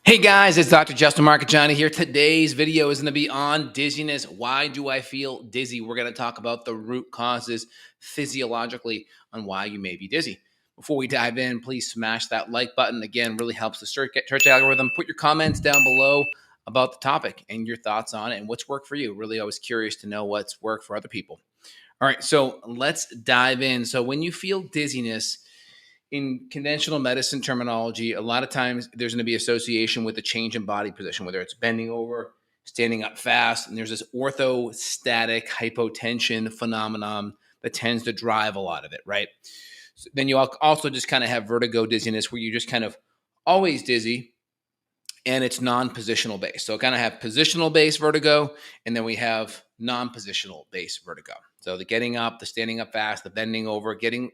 Hey guys, it's Dr. Justin Marcagiani here. Today's video is going to be on dizziness. Why do I feel dizzy? We're going to talk about the root causes physiologically on why you may be dizzy. Before we dive in, please smash that like button. Again, really helps the search algorithm. Put your comments down below about the topic and your thoughts on it and what's worked for you. Really always curious to know what's worked for other people. All right, so let's dive in. So when you feel dizziness, in conventional medicine terminology, a lot of times there's going to be association with a change in body position, whether it's bending over, standing up fast, and there's this orthostatic hypotension phenomenon that tends to drive a lot of it, right? So then you also just kind of have vertigo dizziness where you're just kind of always dizzy and it's non-positional based. So kind of have positional based vertigo, and then we have non-positional based vertigo. So the getting up, the standing up fast, the bending over, getting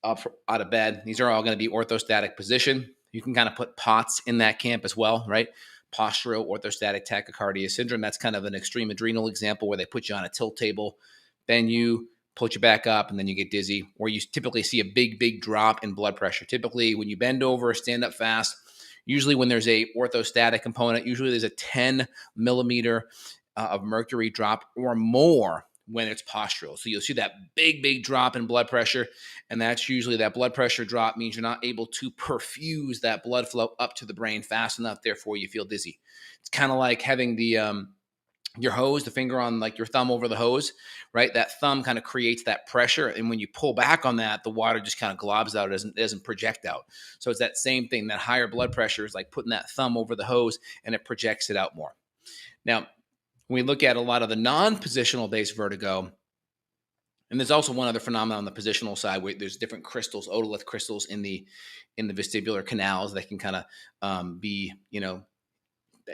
up out of bed. These are all going to be orthostatic position. You can kind of put POTS in that camp as well, right? Postural orthostatic tachycardia syndrome. That's kind of an extreme adrenal example where they put you on a tilt table, then you put you back up, and then you get dizzy, or you typically see a big drop in blood pressure. Typically, when you bend over, stand up fast, usually when there's a orthostatic component, usually there's a 10 millimeter of mercury drop or more when it's postural. So you'll see that big drop in blood pressure. And that's usually that blood pressure drop means you're not able to perfuse that blood flow up to the brain fast enough. Therefore, you feel dizzy. It's kind of like having your hose, the finger on like your thumb over the hose, right? That thumb kind of creates that pressure. And when you pull back on that, the water just kind of globs out. It doesn't project out. So it's that same thing. That higher blood pressure is like putting that thumb over the hose and it projects it out more. Now, when we look at a lot of the non-positional based vertigo, and there's also one other phenomenon on the positional side where there's different crystals, otolith crystals in the vestibular canals that can kind of be,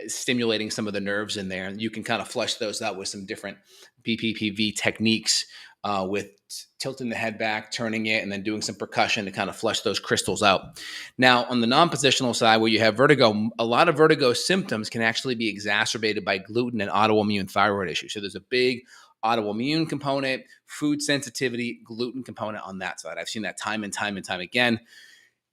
stimulating some of the nerves in there. And you can kind of flush those out with some different BPPV techniques with tilting the head back, turning it, and then doing some percussion to kind of flush those crystals out. Now, on the non-positional side, where you have vertigo, a lot of vertigo symptoms can actually be exacerbated by gluten and autoimmune thyroid issues. So there's a big autoimmune component, food sensitivity, gluten component on that side. I've seen that time and time again.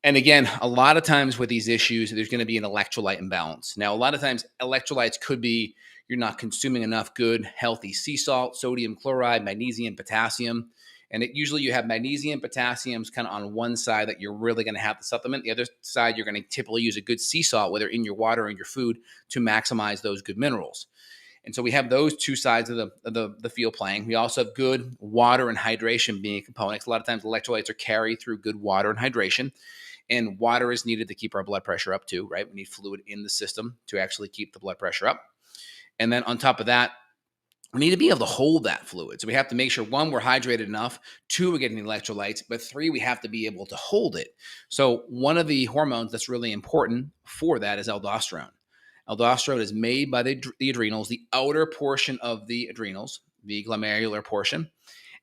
And again, a lot of times with these issues, there's going to be an electrolyte imbalance. Now, a lot of times electrolytes could be you're not consuming enough good, healthy sea salt, sodium chloride, magnesium, potassium. And usually you have magnesium, potassiums kind of on one side that you're really going to have to supplement. The other side, you're going to typically use a good sea salt, whether in your water or in your food, to maximize those good minerals. And so we have those two sides of the field playing. We also have good water and hydration being a component. A lot of times electrolytes are carried through good water and hydration. And water is needed to keep our blood pressure up too, right? We need fluid in the system to actually keep the blood pressure up. And then on top of that, we need to be able to hold that fluid. So we have to make sure, one, we're hydrated enough, two, we're getting electrolytes, but three, we have to be able to hold it. So one of the hormones that's really important for that is aldosterone. Aldosterone is made by the adrenals, the outer portion of the adrenals, the glomerular portion.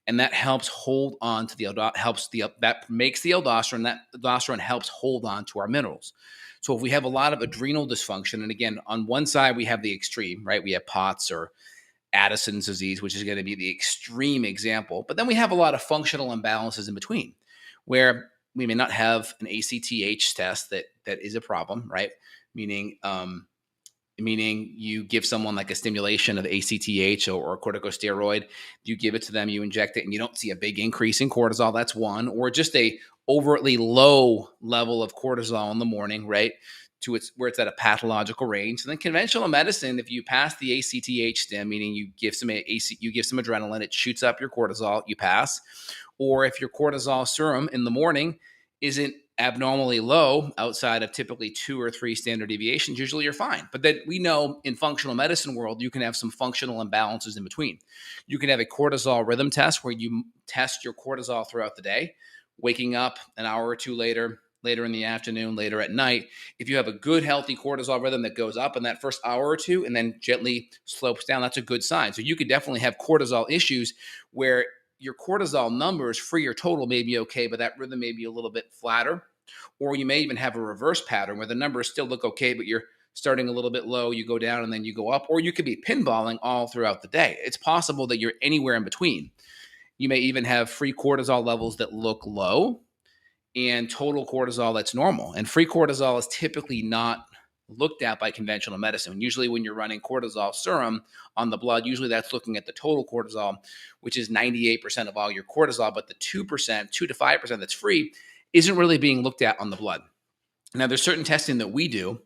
And that helps hold on to that makes the aldosterone. That aldosterone helps hold on to our minerals. So if we have a lot of adrenal dysfunction, and again, on one side we have the extreme, right? We have POTS or Addison's disease, which is going to be the extreme example. But then we have a lot of functional imbalances in between, where we may not have an ACTH test that is a problem, right? Meaning you give someone like a stimulation of ACTH or corticosteroid, you give it to them, you inject it, and you don't see a big increase in cortisol. That's one, or just a overtly low level of cortisol in the morning, right? Where it's at a pathological range. And then conventional medicine, if you pass the ACTH stim, meaning you give some adrenaline, it shoots up your cortisol, you pass. Or if your cortisol serum in the morning isn't abnormally low outside of typically 2 or 3 standard deviations, usually you're fine. But then we know in functional medicine world, you can have some functional imbalances in between. You can have a cortisol rhythm test where you test your cortisol throughout the day, waking up an hour or two later in the afternoon, later at night. If you have a good, healthy cortisol rhythm that goes up in that first hour or two and then gently slopes down, that's a good sign. So you could definitely have cortisol issues where your cortisol numbers, free or total, may be okay, but that rhythm may be a little bit flatter. Or you may even have a reverse pattern where the numbers still look okay, but you're starting a little bit low, you go down and then you go up, or you could be pinballing all throughout the day. It's possible that you're anywhere in between. You may even have free cortisol levels that look low and total cortisol that's normal. And free cortisol is typically not looked at by conventional medicine. Usually when you're running cortisol serum on the blood, usually that's looking at the total cortisol, which is 98% of all your cortisol, but the 2%, 2 to 5% that's free isn't really being looked at on the blood. Now, there's certain testing that we do,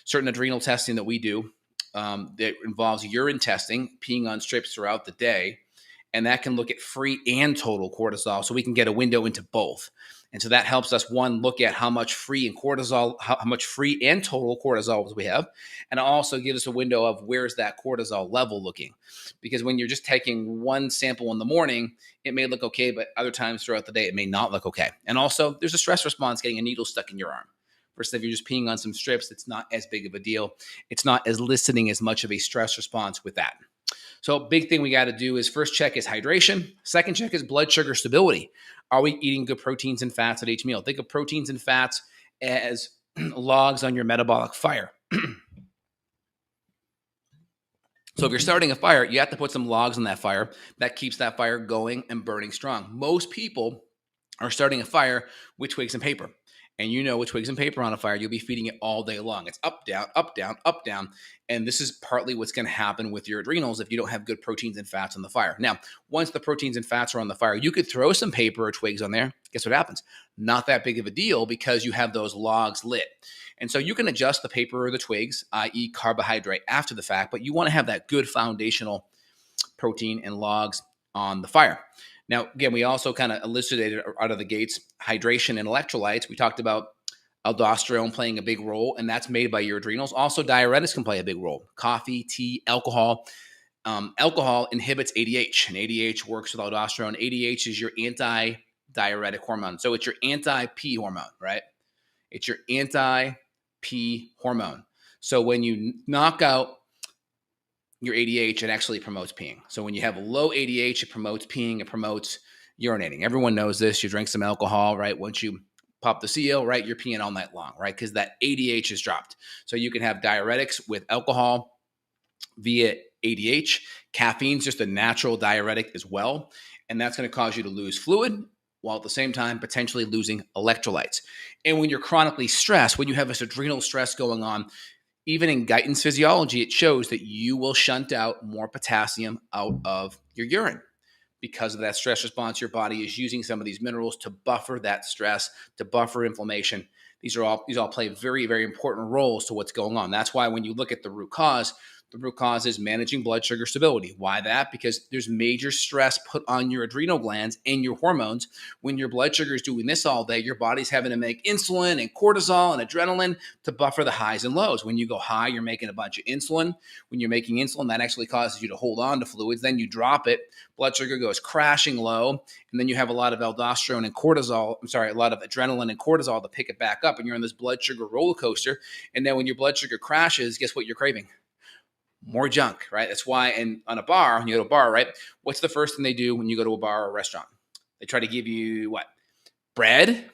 certain adrenal testing that we do that involves urine testing, peeing on strips throughout the day, and that can look at free and total cortisol, so we can get a window into both. And so that helps us, one, look at how much free and cortisol, how much free and total cortisol we have, and also gives us a window of where's that cortisol level looking. Because when you're just taking one sample in the morning, it may look okay, but other times throughout the day, it may not look okay. And also, there's a stress response getting a needle stuck in your arm. Versus if you're just peeing on some strips, it's not as big of a deal. It's not as eliciting as much of a stress response with that. So big thing we got to do is first check is hydration. Second check is blood sugar stability. Are we eating good proteins and fats at each meal? Think of proteins and fats as logs on your metabolic fire. So if you're starting a fire, you have to put some logs on that fire. That keeps that fire going and burning strong. Most people are starting a fire with twigs and paper. And you know with twigs and paper on a fire, you'll be feeding it all day long. It's up, down, up, down, up, down. And this is partly what's going to happen with your adrenals if you don't have good proteins and fats on the fire. Now, once the proteins and fats are on the fire, you could throw some paper or twigs on there. Guess what happens? Not that big of a deal because you have those logs lit. And so you can adjust the paper or the twigs, i.e. carbohydrate, after the fact, but you want to have that good foundational protein and logs on the fire. Now, again, we also kind of elucidated out of the gates hydration and electrolytes. We talked about aldosterone playing a big role, and that's made by your adrenals. Also, diuretics can play a big role. Coffee, tea, alcohol. Alcohol inhibits ADH, and ADH works with aldosterone. ADH is your anti-diuretic hormone. So it's your anti-P hormone, right? It's your anti-P hormone. So when you knock out your ADH, it actually promotes peeing. So when you have low ADH, it promotes peeing, it promotes urinating. Everyone knows this. You drink some alcohol, right? Once you pop the seal, right, you're peeing all night long, right? Because that ADH is dropped. So you can have diuretics with alcohol via ADH. Caffeine's just a natural diuretic as well. And that's going to cause you to lose fluid while at the same time potentially losing electrolytes. And when you're chronically stressed, when you have this adrenal stress going on, even in Guyton's physiology, it shows that you will shunt out more potassium out of your urine because of that stress response. Your body is using some of these minerals to buffer that stress, to buffer inflammation. These all play very, very important roles to what's going on. That's why when you look at the root cause is managing blood sugar stability. Why that? Because there's major stress put on your adrenal glands and your hormones. When your blood sugar is doing this all day, your body's having to make insulin and cortisol and adrenaline to buffer the highs and lows. When you go high, you're making a bunch of insulin. When you're making insulin, that actually causes you to hold on to fluids. Then you drop it. Blood sugar goes crashing low. And then you have a lot of aldosterone and cortisol. A lot of adrenaline and cortisol to pick it back up. And you're on this blood sugar roller coaster. And then when your blood sugar crashes, guess what you're craving? More junk, right? That's why, and on a bar, when you go to a bar, right? What's the first thing they do when you go to a bar or a restaurant? They try to give you what? Bread,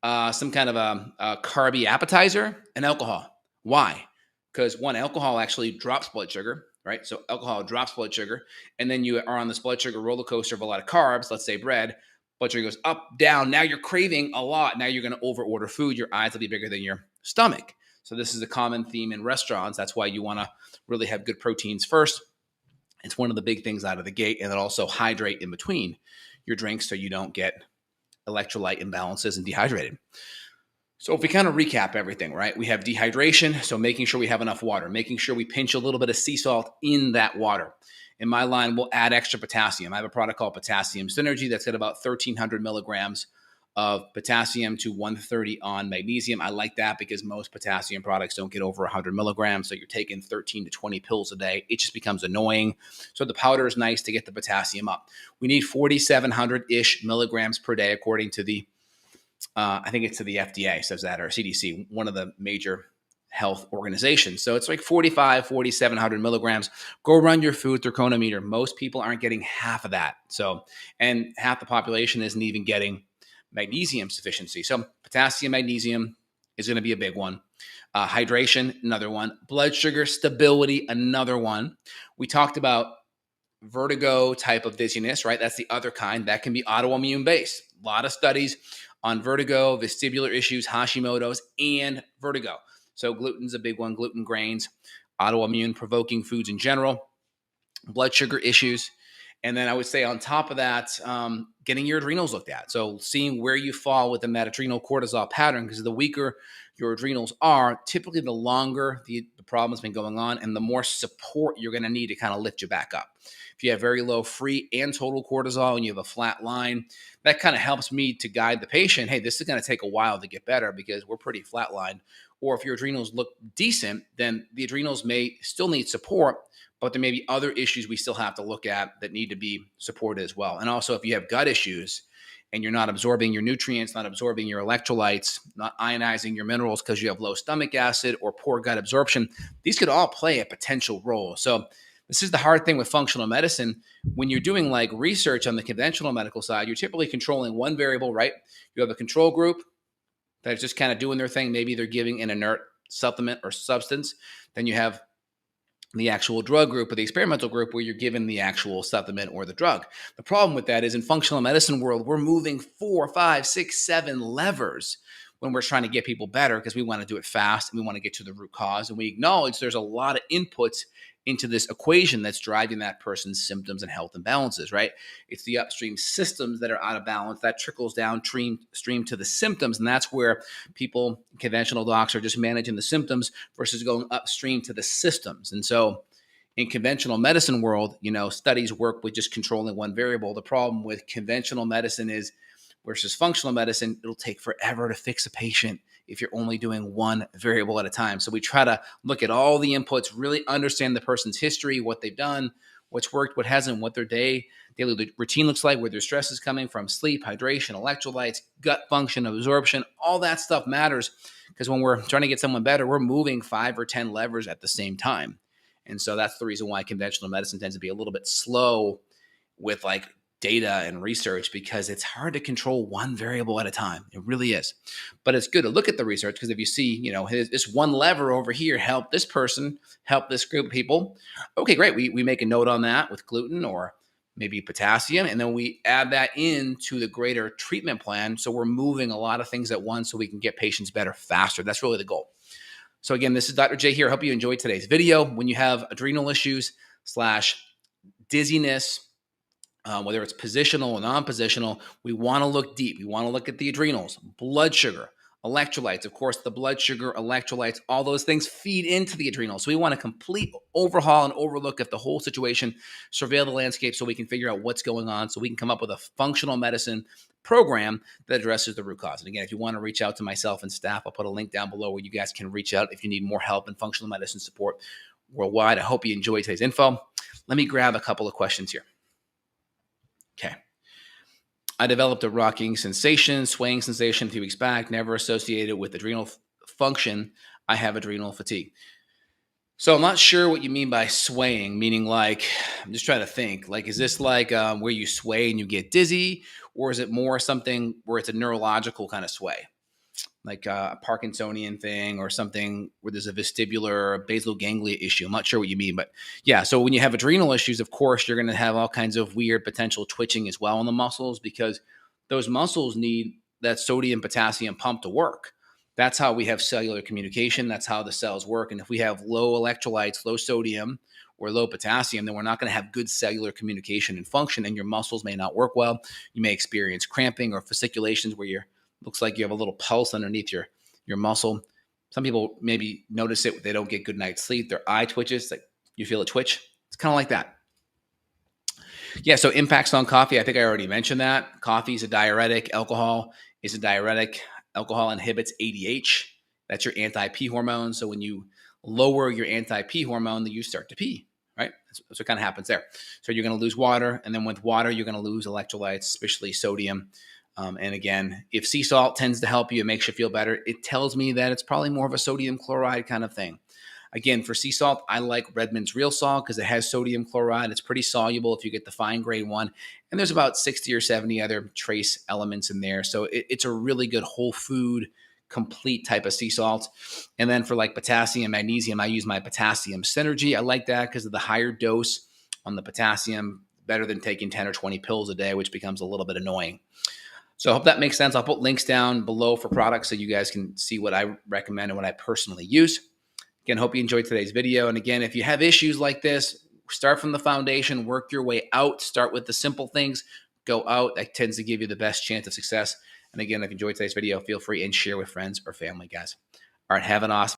some kind of a carby appetizer, and alcohol. Why? Because one, alcohol actually drops blood sugar, right? So alcohol drops blood sugar, and then you are on this blood sugar roller coaster of a lot of carbs, let's say bread. Blood sugar goes up, down. Now you're craving a lot. Now you're going to overorder food. Your eyes will be bigger than your stomach. So this is a common theme in restaurants. That's why you want to really have good proteins first. It's one of the big things out of the gate. And then also hydrate in between your drinks so you don't get electrolyte imbalances and dehydrated. So if we kind of recap everything, right? We have dehydration, so making sure we have enough water, making sure we pinch a little bit of sea salt in that water. In my line, we'll add extra potassium. I have a product called Potassium Synergy that's got about 1,300 milligrams of potassium to 130 on magnesium. I like that because most potassium products don't get over 100 milligrams. So you're taking 13 to 20 pills a day. It just becomes annoying. So the powder is nice to get the potassium up. We need 4,700-ish milligrams per day, according to the, I think it's to the FDA says that, or CDC, one of the major health organizations. So it's like 4,700 milligrams. Go run your food through chronometer. Most people aren't getting half of that. So, and half the population isn't even getting magnesium sufficiency. So potassium, magnesium is going to be a big one. Hydration, another one. Blood sugar stability, another one. We talked about vertigo type of dizziness, right? That's the other kind. That can be autoimmune based. A lot of studies on vertigo, vestibular issues, Hashimoto's, and vertigo. So gluten's a big one, gluten grains, autoimmune provoking foods in general, blood sugar issues. And then I would say on top of that, getting your adrenals looked at. So seeing where you fall within that adrenal cortisol pattern, because the weaker your adrenals are, typically the longer the problem's been going on and the more support you're going to need to kind of lift you back up. If you have very low free and total cortisol and you have a flat line, that kind of helps me to guide the patient. Hey, this is going to take a while to get better because we're pretty flatlined. Or if your adrenals look decent, then the adrenals may still need support, but there may be other issues we still have to look at that need to be supported as well. And also, if you have gut issues and you're not absorbing your nutrients, not absorbing your electrolytes, not ionizing your minerals because you have low stomach acid or poor gut absorption, these could all play a potential role. So this is the hard thing with functional medicine. When you're doing like research on the conventional medical side, you're typically controlling one variable, right? You have a control group that's just kind of doing their thing. Maybe they're giving an inert supplement or substance. Then you have the actual drug group or the experimental group where you're given the actual supplement or the drug. The problem with that is in functional medicine world, we're moving 4, 5, 6, 7 levers when we're trying to get people better because we want to do it fast and we want to get to the root cause. And we acknowledge there's a lot of inputs into this equation that's driving that person's symptoms and health imbalances, right? It's the upstream systems that are out of balance that trickles downstream to the symptoms. And that's where people, conventional docs, are just managing the symptoms versus going upstream to the systems. And so in conventional medicine world, studies work with just controlling one variable. The problem with conventional medicine is versus functional medicine, it'll take forever to fix a patient if you're only doing one variable at a time. So we try to look at all the inputs, really understand the person's history, what they've done, what's worked, what hasn't, what their daily routine looks like, where their stress is coming from, sleep, hydration, electrolytes, gut function, absorption, all that stuff matters because when we're trying to get someone better, we're moving 5 or 10 levers at the same time. And so that's the reason why conventional medicine tends to be a little bit slow with like data and research because it's hard to control one variable at a time. It really is. But it's good to look at the research because if you see, this one lever over here help this person, help this group of people. Okay, great. We make a note on that with gluten or maybe potassium, and then we add that into the greater treatment plan. So we're moving a lot of things at once so we can get patients better faster. That's really the goal. So again, this is Dr. J here. I hope you enjoyed today's video. When you have adrenal issues / dizziness, whether it's positional or non-positional, we want to look deep. We want to look at the adrenals, blood sugar, electrolytes. Of course, the blood sugar, electrolytes, all those things feed into the adrenals. So we want a complete overhaul and overlook of the whole situation, surveil the landscape so we can figure out what's going on so we can come up with a functional medicine program that addresses the root cause. And again, if you want to reach out to myself and staff, I'll put a link down below where you guys can reach out if you need more help in functional medicine support worldwide. I hope you enjoyed today's info. Let me grab a couple of questions here. Okay. I developed a rocking sensation, swaying sensation a few weeks back, never associated with adrenal function. I have adrenal fatigue. So I'm not sure what you mean by swaying, meaning like, I'm just trying to think, like, is this like where you sway and you get dizzy, or is it more something where it's a neurological kind of sway? Like a Parkinsonian thing or something where there's a vestibular or basal ganglia issue. I'm not sure what you mean, but yeah. So when you have adrenal issues, of course, you're going to have all kinds of weird potential twitching as well in the muscles because those muscles need that sodium potassium pump to work. That's how we have cellular communication. That's how the cells work. And if we have low electrolytes, low sodium, or low potassium, then we're not going to have good cellular communication and function, and your muscles may not work well. You may experience cramping or fasciculations where you're looks like you have a little pulse underneath your muscle. Some people maybe notice it. They don't get good night's sleep. Their eye twitches. Like you feel a twitch. It's kind of like that. Yeah. So impacts on coffee. I think I already mentioned that. Coffee is a diuretic. Alcohol is a diuretic. Alcohol inhibits ADH. That's your anti-pee hormone. So when you lower your anti-pee hormone, then you start to pee, right? That's what kind of happens there. So you're going to lose water. And then with water, you're going to lose electrolytes, especially sodium. And again, if sea salt tends to help you, it makes you feel better. It tells me that it's probably more of a sodium chloride kind of thing. Again, for sea salt, I like Redmond's Real Salt because it has sodium chloride. It's pretty soluble if you get the fine grade one. And there's about 60 or 70 other trace elements in there. So it's a really good whole food, complete type of sea salt. And then for like potassium, magnesium, I use my potassium Synergy. I like that because of the higher dose on the potassium, better than taking 10 or 20 pills a day, which becomes a little bit annoying. So I hope that makes sense. I'll put links down below for products so you guys can see what I recommend and what I personally use. Again, hope you enjoyed today's video. And again, if you have issues like this, start from the foundation, work your way out, start with the simple things, go out. That tends to give you the best chance of success. And again, if you enjoyed today's video, feel free and share with friends or family, guys. All right, have an awesome